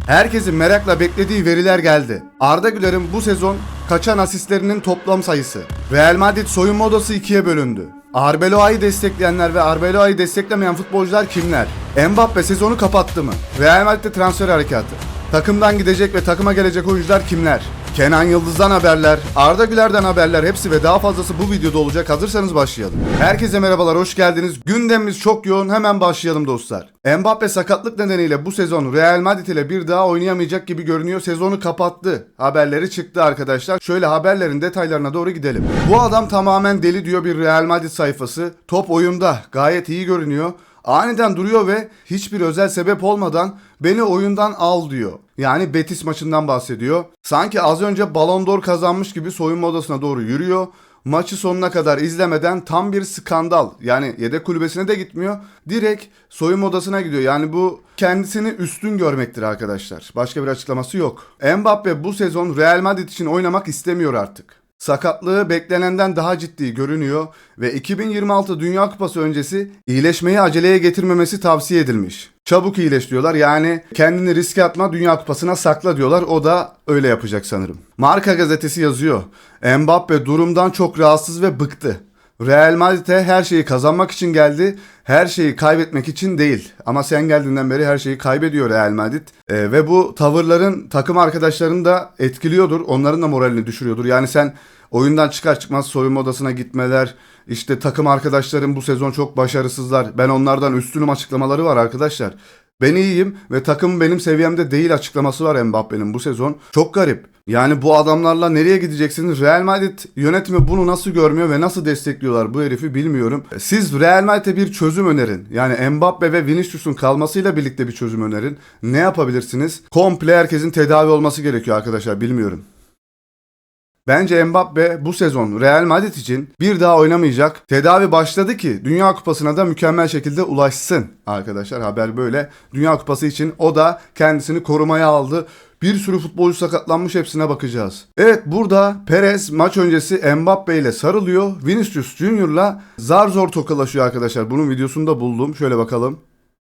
Herkesin merakla beklediği veriler geldi. Arda Güler'in bu sezon kaçan asistlerinin toplam sayısı. Real Madrid soyunma odası ikiye bölündü. Arbeloa'yı destekleyenler ve Arbeloa'yı desteklemeyen futbolcular kimler? Mbappe sezonu kapattı mı? Real Madrid'de transfer harekatı. Takımdan gidecek ve takıma gelecek oyuncular kimler? Kenan Yıldız'dan haberler, Arda Güler'den haberler, hepsi ve daha fazlası bu videoda olacak. Hazırsanız başlayalım. Herkese merhabalar, hoş geldiniz. Gündemimiz çok yoğun, hemen başlayalım dostlar. Mbappe sakatlık nedeniyle bu sezon Real Madrid ile bir daha oynayamayacak gibi görünüyor. Sezonu kapattı. Haberleri çıktı arkadaşlar. Şöyle haberlerin detaylarına doğru gidelim. Bu adam tamamen deli diyor bir Real Madrid sayfası. Top oyunda gayet iyi görünüyor. Aniden duruyor ve hiçbir özel sebep olmadan beni oyundan al diyor. Yani Betis maçından bahsediyor. Sanki az önce Ballon d'Or kazanmış gibi soyunma odasına doğru yürüyor. Maçı sonuna kadar izlemeden tam bir skandal. Yani yedek kulübesine de gitmiyor. Direkt soyunma odasına gidiyor. Yani bu kendisini üstün görmektir arkadaşlar. Başka bir açıklaması yok. Mbappe bu sezon Real Madrid için oynamak istemiyor artık. Sakatlığı beklenenden daha ciddi görünüyor ve 2026 Dünya Kupası öncesi iyileşmeyi aceleye getirmemesi tavsiye edilmiş. Çabuk iyileş diyorlar, yani kendini riske atma, Dünya Kupası'na sakla diyorlar. O da öyle yapacak sanırım. Marca gazetesi yazıyor. Mbappe durumdan çok rahatsız ve bıktı. Real Madrid'e her şeyi kazanmak için geldi, her şeyi kaybetmek için değil. Ama sen geldiğinden beri her şeyi kaybediyor Real Madrid. Ve bu tavırların takım arkadaşlarını da etkiliyordur, onların da moralini düşürüyordur. Yani sen oyundan çıkar çıkmaz soyunma odasına gitmeler, işte takım arkadaşlarım bu sezon çok başarısızlar, ben onlardan üstünüm açıklamaları var arkadaşlar. Ben iyiyim ve takım benim seviyemde değil açıklaması var Mbappe'nin bu sezon. Çok garip. Yani bu adamlarla nereye gideceksiniz? Real Madrid yönetimi bunu nasıl görmüyor ve nasıl destekliyorlar bu herifi bilmiyorum. Siz Real Madrid'e bir çözüm önerin. Yani Mbappe ve Vinicius'un kalmasıyla birlikte bir çözüm önerin. Ne yapabilirsiniz? Komple herkesin tedavi olması gerekiyor arkadaşlar, bilmiyorum. Bence Mbappe bu sezon Real Madrid için bir daha oynamayacak. Tedavi başladı ki Dünya Kupası'na da mükemmel şekilde ulaşsın arkadaşlar. Haber böyle. Dünya Kupası için o da kendisini korumaya aldı. Bir sürü futbolcu sakatlanmış, hepsine bakacağız. Evet, burada Perez maç öncesi Mbappe ile sarılıyor. Vinicius Junior'la zar zor tokalaşıyor arkadaşlar. Bunun videosunu da buldum. Şöyle bakalım.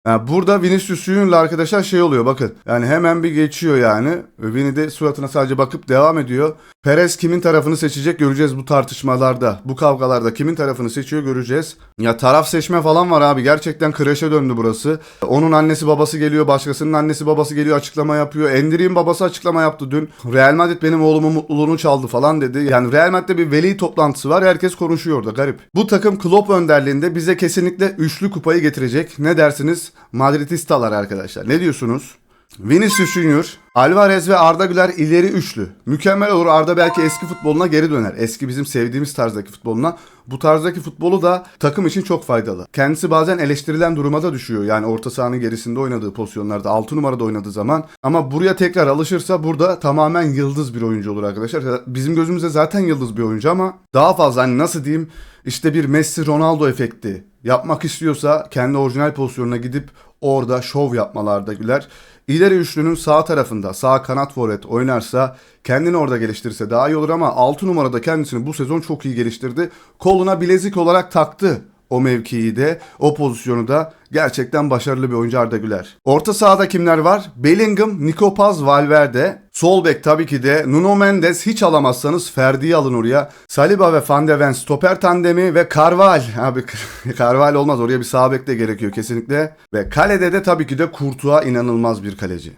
Yani burada Vinicius Junior'la arkadaşlar şey oluyor, bakın. Yani hemen bir geçiyor yani. Vini de suratına sadece bakıp devam ediyor. Perez kimin tarafını seçecek göreceğiz bu tartışmalarda. Bu kavgalarda kimin tarafını seçiyor göreceğiz. Ya taraf seçme falan var abi. Gerçekten kreşe döndü burası. Onun annesi babası geliyor. Başkasının annesi babası geliyor, açıklama yapıyor. Endrick'in babası açıklama yaptı dün. Real Madrid benim oğlumun mutluluğunu çaldı falan dedi. Yani Real Madrid'de bir veli toplantısı var. Herkes konuşuyor orada, garip. Bu takım Klopp önderliğinde bize kesinlikle üçlü kupayı getirecek. Ne dersiniz? Madridistalar arkadaşlar. Ne diyorsunuz? Vinicius Junior, Alvarez ve Arda Güler ileri üçlü. Mükemmel olur. Arda belki eski futboluna geri döner. Eski bizim sevdiğimiz tarzdaki futboluna. Bu tarzdaki futbolu da takım için çok faydalı. Kendisi bazen eleştirilen duruma da düşüyor. Yani orta sahanın gerisinde oynadığı pozisyonlarda, 6 numarada oynadığı zaman. Ama buraya tekrar alışırsa burada tamamen yıldız bir oyuncu olur arkadaşlar. Bizim gözümüzde zaten yıldız bir oyuncu ama daha fazla, hani nasıl diyeyim, işte bir Messi Ronaldo efekti yapmak istiyorsa kendi orijinal pozisyonuna gidip orada şov yapmalarda Güler. İleri üçlünün sağ tarafında sağ kanat forvet oynarsa, kendini orada geliştirirse daha iyi olur ama 6 numarada kendisini bu sezon çok iyi geliştirdi. Koluna bilezik olarak taktı o mevkiyi de, o pozisyonu da. Gerçekten başarılı bir oyuncu Arda Güler. Orta sahada kimler var? Bellingham, Nico Paz, Valverde. Sol bek tabii ki de Nuno Mendes, hiç alamazsanız Ferdi'yi alın oraya. Saliba ve Van de Ven stoper tandemi ve Carval. Abi Carval olmaz, oraya bir sağ bek de gerekiyor kesinlikle. Ve kalede de tabii ki de Courtois, inanılmaz bir kaleci.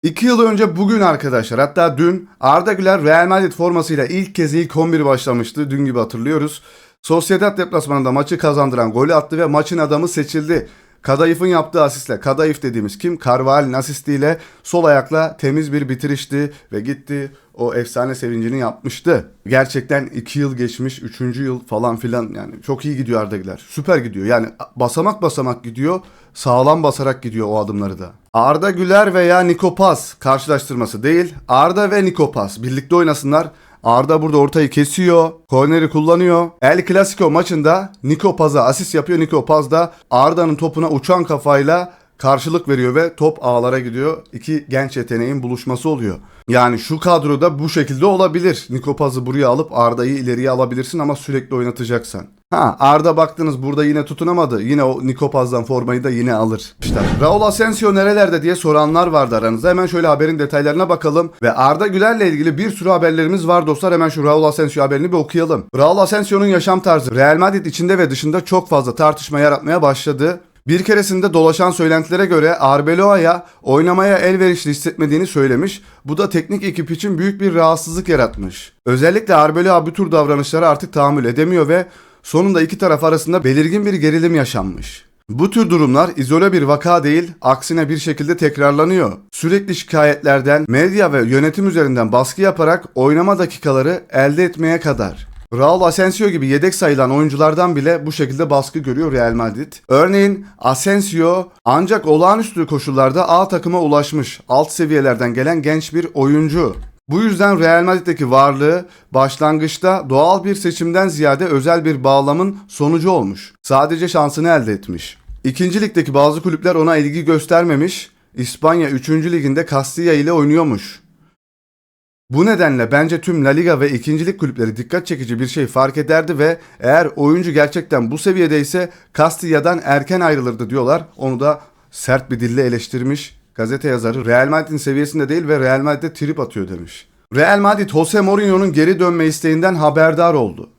2 yıl önce bugün arkadaşlar, hatta dün Arda Güler Real Madrid formasıyla ilk kez ilk 11 başlamıştı. Dün gibi hatırlıyoruz. Sociedad deplasmanında maçı kazandıran golü attı ve maçın adamı seçildi. Kadayıf'ın yaptığı asistle, Kadayıf dediğimiz kim? Carvalho'nun asistiyle sol ayakla temiz bir bitirişti ve gitti o efsane sevincini yapmıştı. Gerçekten 2 yıl geçmiş, 3. yıl falan filan, yani çok iyi gidiyor Arda Güler. Süper gidiyor, yani basamak basamak gidiyor, sağlam basarak gidiyor o adımları da. Arda Güler veya Nico Paz karşılaştırması değil, Arda ve Nico Paz birlikte oynasınlar. Arda burada ortayı kesiyor. Korneri kullanıyor. El Clasico maçında Nico Paz'a asist yapıyor. Nico Paz da Arda'nın topuna uçan kafayla karşılık veriyor ve top ağlara gidiyor. İki genç yeteneğin buluşması oluyor. Yani şu kadroda bu şekilde olabilir. Niko Paz'ı buraya alıp Arda'yı ileriye alabilirsin ama sürekli oynatacaksan. Arda baktınız burada yine tutunamadı. Yine o Niko Paz'dan formayı da yine alır. İşte Raul Asensio nerelerde diye soranlar vardı aranızda. Hemen şöyle haberin detaylarına bakalım. Ve Arda Güler'le ilgili bir sürü haberlerimiz var dostlar. Hemen şu Raul Asensio haberini bir okuyalım. Raul Asensio'nun yaşam tarzı Real Madrid içinde ve dışında çok fazla tartışma yaratmaya başladı. Bir keresinde dolaşan söylentilere göre Arbeloa'ya oynamaya elverişli hissetmediğini söylemiş. Bu da teknik ekip için büyük bir rahatsızlık yaratmış. Özellikle Arbeloa bu tür davranışlara artık tahammül edemiyor ve sonunda iki taraf arasında belirgin bir gerilim yaşanmış. Bu tür durumlar izole bir vaka değil, aksine bir şekilde tekrarlanıyor. Sürekli şikayetlerden, medya ve yönetim üzerinden baskı yaparak oynama dakikaları elde etmeye kadar. Raul Asensio gibi yedek sayılan oyunculardan bile bu şekilde baskı görüyor Real Madrid. Örneğin Asensio ancak olağanüstü koşullarda A takıma ulaşmış, alt seviyelerden gelen genç bir oyuncu. Bu yüzden Real Madrid'deki varlığı başlangıçta doğal bir seçimden ziyade özel bir bağlamın sonucu olmuş. Sadece şansını elde etmiş. İkinci ligdeki bazı kulüpler ona ilgi göstermemiş, İspanya 3. liginde Castilla ile oynuyormuş. Bu nedenle bence tüm La Liga ve ikincilik kulüpleri dikkat çekici bir şey fark ederdi ve eğer oyuncu gerçekten bu seviyedeyse Castilla'dan erken ayrılırdı diyorlar. Onu da sert bir dille eleştirmiş gazete yazarı. Real Madrid'in seviyesinde değil ve Real Madrid'e trip atıyor demiş. Real Madrid Jose Mourinho'nun geri dönme isteğinden haberdar oldu.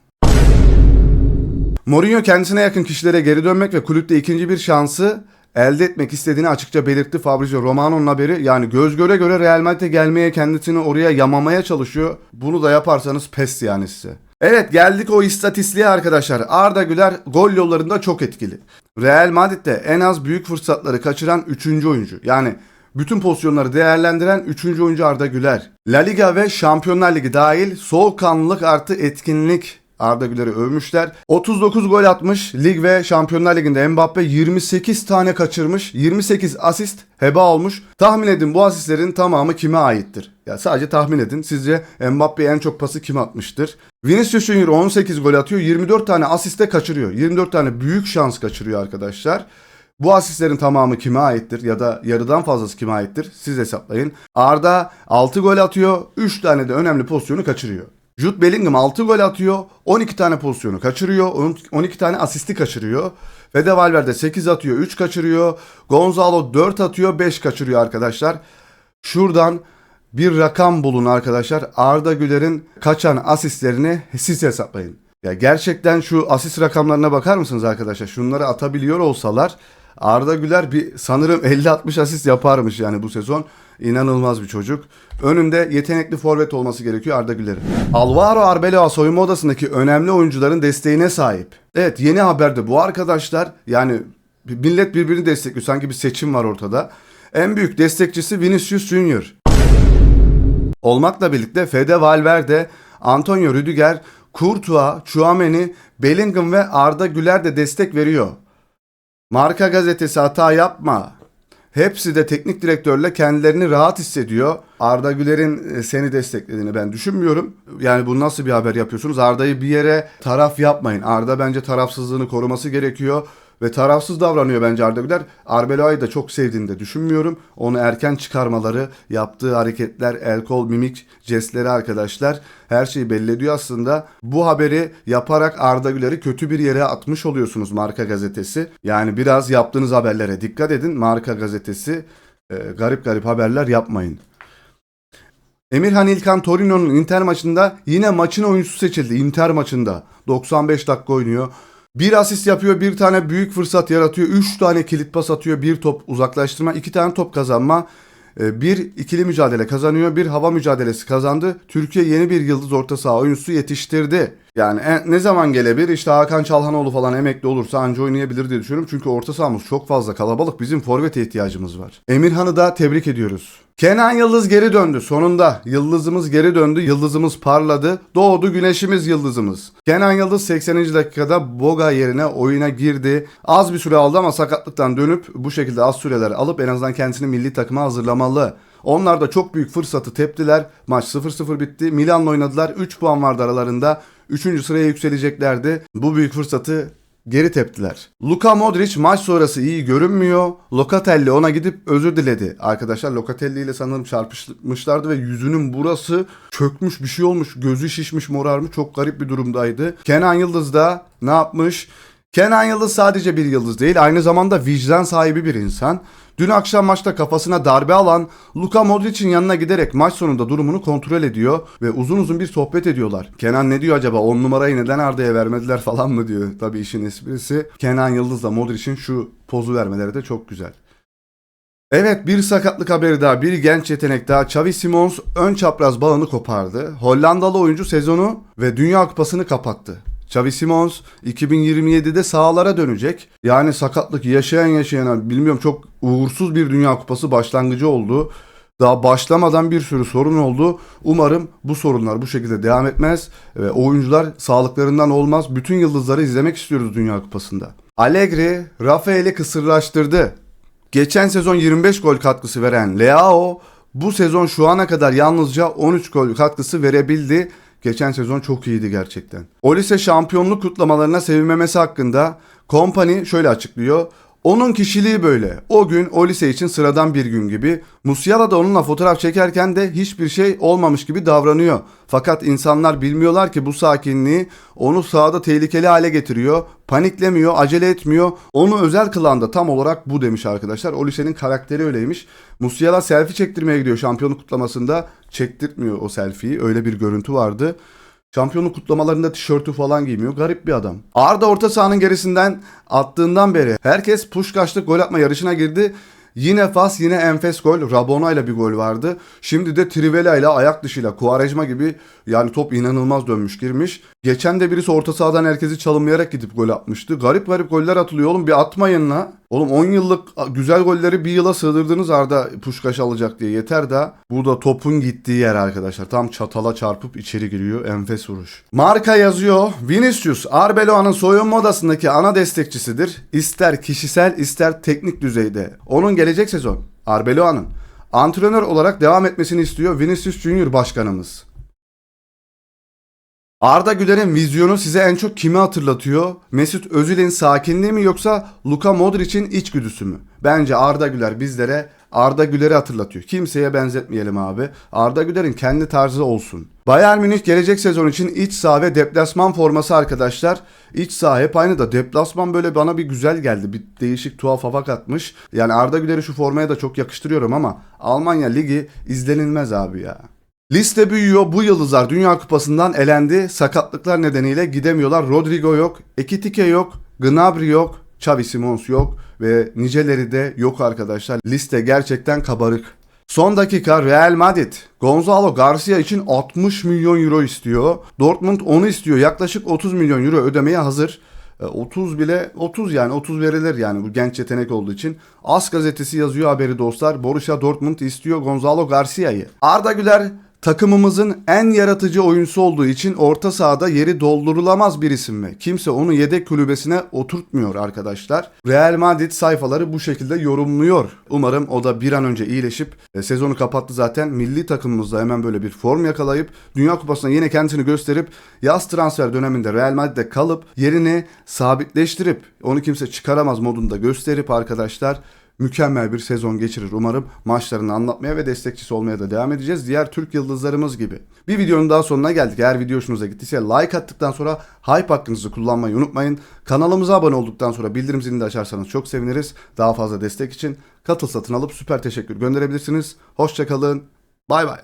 Mourinho kendisine yakın kişilere geri dönmek ve kulüpte ikinci bir şansı elde etmek istediğini açıkça belirtti. Fabrizio Romano'nun haberi, yani göz göre göre Real Madrid'e gelmeye, kendisini oraya yamamaya çalışıyor. Bunu da yaparsanız pes yani size. Evet, geldik o istatistiğe arkadaşlar. Arda Güler gol yollarında çok etkili. Real Madrid'de en az büyük fırsatları kaçıran 3. oyuncu. Yani bütün pozisyonları değerlendiren 3. oyuncu Arda Güler. La Liga ve Şampiyonlar Ligi dahil soğukkanlılık artı etkinlik Arda Güler'i övmüşler. 39 gol atmış. Lig ve Şampiyonlar Ligi'nde Mbappe 28 tane kaçırmış. 28 asist heba olmuş. Tahmin edin bu asistlerin tamamı kime aittir? Ya sadece tahmin edin. Sizce Mbappe'ye en çok pası kim atmıştır? Vinicius Junior 18 gol atıyor. 24 tane asiste kaçırıyor. 24 tane büyük şans kaçırıyor arkadaşlar. Bu asistlerin tamamı kime aittir ya da yarıdan fazlası kime aittir? Siz hesaplayın. Arda 6 gol atıyor. 3 tane de önemli pozisyonu kaçırıyor. Jude Bellingham 6 gol atıyor, 12 tane pozisyonu kaçırıyor, 12 tane asisti kaçırıyor. Fede Valverde 8 atıyor, 3 kaçırıyor. Gonzalo 4 atıyor, 5 kaçırıyor arkadaşlar. Şuradan bir rakam bulun arkadaşlar. Arda Güler'in kaçan asistlerini siz hesaplayın. Ya gerçekten şu asist rakamlarına bakar mısınız arkadaşlar? Şunları atabiliyor olsalar Arda Güler bir sanırım 50-60 asist yaparmış yani bu sezon. İnanılmaz bir çocuk. Önünde yetenekli forvet olması gerekiyor Arda Güler'in. Alvaro Arbeloa soyunma odasındaki önemli oyuncuların desteğine sahip. Evet, yeni haberde bu arkadaşlar, yani millet birbirini destekliyor. Sanki bir seçim var ortada. En büyük destekçisi Vinicius Junior olmakla birlikte Fede Valverde, Antonio Rüdiger, Courtois, Tchouaméni, Bellingham ve Arda Güler de destek veriyor. Marka gazetesi hata yapma. Hepsi de teknik direktörle kendilerini rahat hissediyor. Arda Güler'in seni desteklediğini ben düşünmüyorum. Yani bu nasıl bir haber yapıyorsunuz? Arda'yı bir yere taraf yapmayın. Arda bence tarafsızlığını koruması gerekiyor. Ve tarafsız davranıyor bence Arda Güler. Arbeloa'yı da çok sevdiğini de düşünmüyorum. Onu erken çıkarmaları, yaptığı hareketler, el kol mimik jestleri arkadaşlar her şeyi belli ediyor aslında. Bu haberi yaparak Arda Güler'i kötü bir yere atmış oluyorsunuz Marka gazetesi. Yani biraz yaptığınız haberlere dikkat edin. Marka gazetesi garip garip haberler yapmayın. Emirhan İlkan Torino'nun Inter maçında yine maçın oyuncusu seçildi. Inter maçında 95 dakika oynuyor. Bir asist yapıyor, bir tane büyük fırsat yaratıyor, 3 tane kilit pas atıyor, bir top uzaklaştırma, 2 tane top kazanma, bir ikili mücadele kazanıyor, bir hava mücadelesi kazandı. Türkiye yeni bir yıldız orta saha oyuncusu yetiştirdi. Yani ne zaman gelebilir? İşte Hakan Çalhanoğlu falan emekli olursa anca oynayabilir diye düşünüyorum. Çünkü orta sahamız çok fazla kalabalık. Bizim forvete ihtiyacımız var. Emirhan'ı da tebrik ediyoruz. Kenan Yıldız geri döndü. Sonunda yıldızımız geri döndü. Yıldızımız parladı. Doğdu güneşimiz yıldızımız. Kenan Yıldız 80. dakikada Boga yerine oyuna girdi. Az bir süre aldı ama sakatlıktan dönüp bu şekilde az süreler alıp en azından kendisini milli takıma hazırlamalı. Onlar da çok büyük fırsatı teptiler. Maç 0-0 bitti. Milan'la oynadılar. 3 puan vardı aralarında. 3. sıraya yükseleceklerdi. Bu büyük fırsatı geri teptiler. Luka Modric maç sonrası iyi görünmüyor. Locatelli ona gidip özür diledi. Arkadaşlar Locatelli ile sanırım çarpışmışlardı ve yüzünün burası çökmüş, bir şey olmuş. Gözü şişmiş, morarmış. Çok garip bir durumdaydı. Kenan Yıldız da ne yapmış? Kenan Yıldız sadece bir yıldız değil, aynı zamanda vicdan sahibi bir insan. Dün akşam maçta kafasına darbe alan Luka Modric'in yanına giderek maç sonunda durumunu kontrol ediyor ve uzun uzun bir sohbet ediyorlar. Kenan ne diyor acaba, 10 numarayı neden Arda'ya vermediler falan mı diyor. Tabii işin esprisi, Kenan Yıldız'la Modric'in şu pozu vermeleri de çok güzel. Evet, bir sakatlık haberi daha, bir genç yetenek daha. Xavi Simons ön çapraz bağını kopardı. Hollandalı oyuncu sezonu ve Dünya Kupası'nı kapattı. Xavi Simons 2027'de sahalara dönecek. Yani sakatlık yaşayana bilmiyorum, çok uğursuz bir Dünya Kupası başlangıcı oldu. Daha başlamadan bir sürü sorun oldu. Umarım bu sorunlar bu şekilde devam etmez ve oyuncular sağlıklarından olmaz. Bütün yıldızları izlemek istiyoruz Dünya Kupası'nda. Allegri Rafael'i kısırlaştırdı. Geçen sezon 25 gol katkısı veren Leao bu sezon şu ana kadar yalnızca 13 gol katkısı verebildi. Geçen sezon çok iyiydi gerçekten. Olise şampiyonluk kutlamalarına sevinmemesi hakkında Kompany şöyle açıklıyor. Onun kişiliği böyle. O gün Olise için sıradan bir gün gibi. Musiala da onunla fotoğraf çekerken de hiçbir şey olmamış gibi davranıyor. Fakat insanlar bilmiyorlar ki bu sakinliği onu sahada tehlikeli hale getiriyor. Paniklemiyor, acele etmiyor. Onu özel kılan da tam olarak bu demiş arkadaşlar. Olise'nin karakteri öyleymiş. Musiala selfie çektirmeye gidiyor şampiyonluk kutlamasında. Çektirtmiyor o selfie'yi. Öyle bir görüntü vardı. Şampiyonluk kutlamalarında tişörtü falan giymiyor. Garip bir adam. Arda orta sahanın gerisinden attığından beri herkes Puşkaş'lık gol atma yarışına girdi. Yine Fas, yine enfes gol. Rabona ile bir gol vardı. Şimdi de Trivela ile ayak dışıyla Quaresma gibi, yani top inanılmaz dönmüş girmiş. Geçen de birisi orta sahadan herkesi çalımlayarak gidip gol atmıştı. Garip garip goller atılıyor oğlum, bir atmayın la. Oğlum 10 yıllık güzel golleri bir yıla sığdırdınız, Arda Puşkaş alacak diye, yeter da. Burada topun gittiği yer arkadaşlar. Tam çatala çarpıp içeri giriyor. Enfes vuruş. Marka yazıyor. Vinicius Arbeloa'nın soyunma odasındaki ana destekçisidir. İster kişisel ister teknik düzeyde. Onun gelecek sezon Arbeloa'nın antrenör olarak devam etmesini istiyor Vinicius Junior başkanımız. Arda Güler'in vizyonu size en çok kimi hatırlatıyor? Mesut Özil'in sakinliği mi yoksa Luka Modric'in içgüdüsü mü? Bence Arda Güler bizlere Arda Güler'i hatırlatıyor. Kimseye benzetmeyelim abi. Arda Güler'in kendi tarzı olsun. Bayern Münih gelecek sezon için iç saha ve deplasman forması arkadaşlar. İç saha hep aynı da deplasman böyle bana bir güzel geldi. Bir değişik tuhaf hava katmış. Yani Arda Güler'i şu formaya da çok yakıştırıyorum ama Almanya Ligi izlenilmez abi ya. Liste büyüyor. Bu yıldızlar Dünya Kupası'ndan elendi. Sakatlıklar nedeniyle gidemiyorlar. Rodrigo yok, Ekitike yok, Gnabry yok, Xavi Simons yok ve niceleri de yok arkadaşlar. Liste gerçekten kabarık. Son dakika Real Madrid Gonzalo Garcia için 60 milyon euro istiyor. Dortmund onu istiyor. Yaklaşık 30 milyon euro ödemeye hazır. 30 bile 30 yani 30 verilir yani bu genç yetenek olduğu için. AS gazetesi yazıyor haberi dostlar. Borussia Dortmund istiyor Gonzalo Garcia'yı. Arda Güler takımımızın en yaratıcı oyuncusu olduğu için orta sahada yeri doldurulamaz bir isim mi? Kimse onu yedek kulübesine oturtmuyor arkadaşlar. Real Madrid sayfaları bu şekilde yorumluyor. Umarım o da bir an önce iyileşip sezonu kapattı zaten. Milli takımımızda hemen böyle bir form yakalayıp Dünya Kupası'na yine kendisini gösterip yaz transfer döneminde Real Madrid'de kalıp yerini sabitleştirip onu kimse çıkaramaz modunda gösterip arkadaşlar mükemmel bir sezon geçirir. Umarım maçlarını anlatmaya ve destekçisi olmaya da devam edeceğiz. Diğer Türk yıldızlarımız gibi. Bir videonun daha sonuna geldik. Eğer video hoşunuza gittiyse like attıktan sonra hype hakkınızı kullanmayı unutmayın. Kanalımıza abone olduktan sonra bildirim zilini de açarsanız çok seviniriz. Daha fazla destek için katıl satın alıp süper teşekkür gönderebilirsiniz. Hoşça kalın. Bay bay.